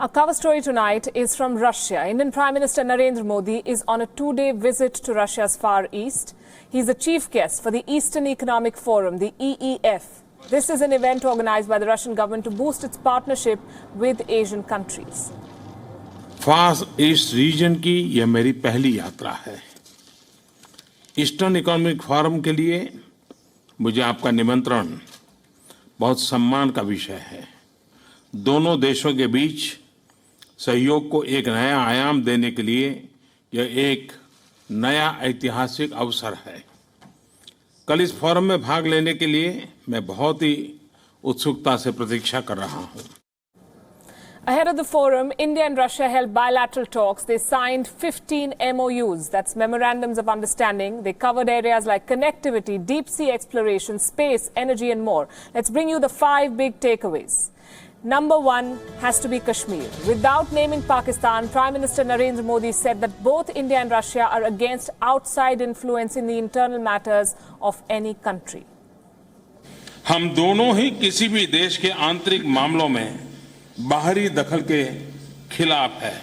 Our cover story tonight is from Russia. Indian Prime Minister Narendra Modi is on a two-day visit to Russia's Far East. He's the chief guest for the Eastern Economic Forum, the EEF. This is an event organized by the Russian government to boost its partnership with Asian countries. Far east region की यह मेरी पहली यात्रा है। Eastern economic forum के लिए मुझे आपका निमंत्रण बहुत सम्मान का विषय है। दोनों देशों के बीच सहयोग को एक नया आयाम देने के लिए यह एक नया ऐतिहासिक अवसर है। कल इस फोरम में भाग लेने के लिए मैं बहुत ही उत्सुकता से प्रतीक्षा कर रहा हूं। Ahead of the forum, India and Russia held bilateral talks. They signed 15 MoUs, that's Memorandums of Understanding. They covered areas like connectivity, deep sea exploration, space, energy and more. Let's bring you the 5 big takeaways. Number 1 has to be Kashmir. Without naming Pakistan, Prime Minister Narendra Modi said that both India and Russia are against outside influence in the internal matters of any country. हम दोनों ही किसी भी देश के आंतरिक मामलों में बाहरी दखल के खिलाफ है।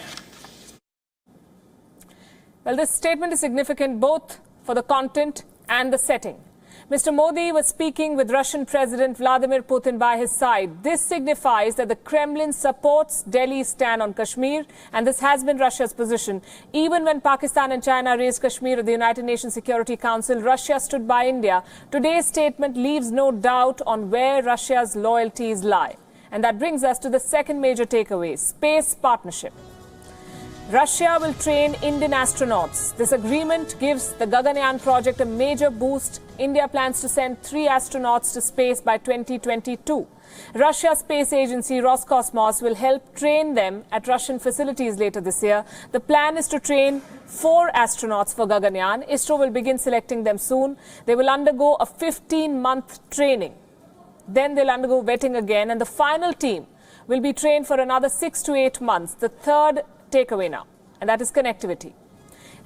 Well, this statement is significant both for the content and the setting. Mr. Modi was speaking with Russian President Vladimir Putin by his side. This signifies that the Kremlin supports Delhi's stand on Kashmir, and this has been Russia's position. Even when Pakistan and China raised Kashmir at the United Nations Security Council, Russia stood by India. Today's statement leaves no doubt on where Russia's loyalties lie. And that brings us to the second major takeaway, space partnership. Russia will train Indian astronauts. This agreement gives the Gaganyaan project a major boost. India plans to send 3 astronauts to space by 2022. Russia's space agency Roscosmos will help train them at Russian facilities later this year. The plan is to train 4 astronauts for Gaganyaan. ISRO will begin selecting them soon. They will undergo a 15-month training. Then they'll undergo vetting again, and the final team will be trained for another 6 to 8 months. The third takeaway now, and that is connectivity.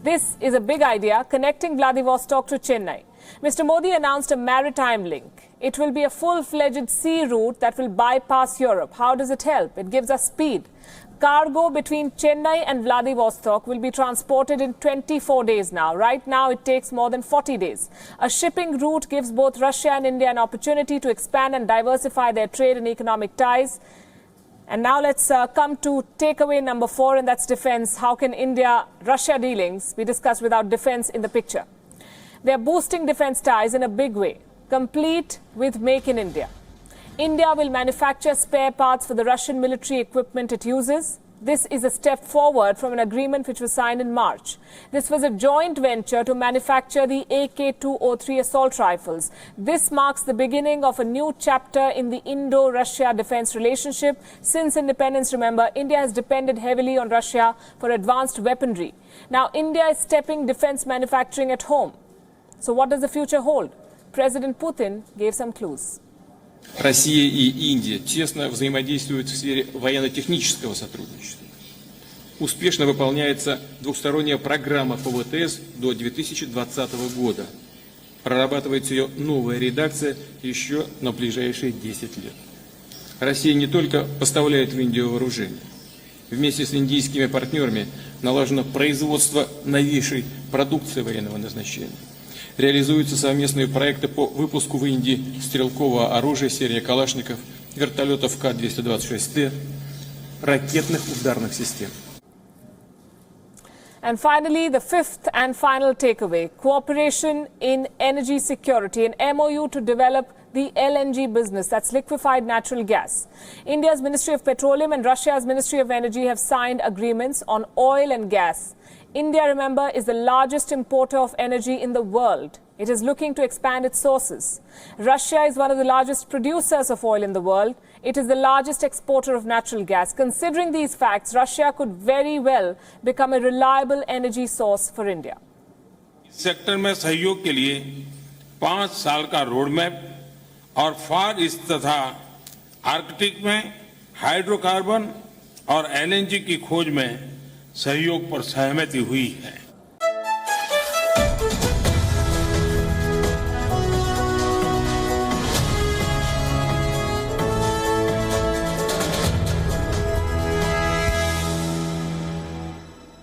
This is a big idea, connecting Vladivostok to Chennai. Mr. Modi announced a maritime link. It will be a full-fledged sea route that will bypass Europe. How does it help? It gives us speed. Cargo between Chennai and Vladivostok will be transported in 24 days now. Right now, it takes more than 40 days. A shipping route gives both Russia and India an opportunity to expand and diversify their trade and economic ties. And now let's come to takeaway number 4, and that's defense. How can India-Russia dealings be discussed without defense in the picture? They're boosting defense ties in a big way, complete with Make in India. India will manufacture spare parts for the Russian military equipment it uses. This is a step forward from an agreement which was signed in March. This was a joint venture to manufacture the AK-203 assault rifles. This marks the beginning of a new chapter in the Indo-Russia defense relationship. Since independence, remember, India has depended heavily on Russia for advanced weaponry. Now, India is stepping defense manufacturing at home. So what does the future hold? President Putin gave some clues. Россия и Индия тесно взаимодействуют в сфере военно-технического сотрудничества. Успешно выполняется двухсторонняя программа по ВТС до 2020 года. Прорабатывается ее новая редакция еще на ближайшие 10 лет. Россия не только поставляет в Индию вооружение. Вместе с индийскими партнерами налажено производство новейшей продукции военного назначения. Реализуются совместные проекты по выпуску в Индии стрелкового оружия серии Калашников, вертолетов К-226Т, ракетных ударных систем. And finally, the fifth and final takeaway, cooperation in energy security, an MoU to develop the LNG business, that's liquefied natural gas. India's Ministry of Petroleum and Russia's Ministry of Energy have signed agreements on oil and gas. India, remember, is the largest importer of energy in the world. It is looking to expand its sources. Russia is one of the largest producers of oil in the world. It is the largest exporter of natural gas. Considering these facts, Russia could very well become a reliable energy source for India. Sector में सहयोग के लिए 5 साल का road map और फार east तथा Arctic में hydrocarbon और एलएनजी की खोज में सहयोग पर सहमति हुई है।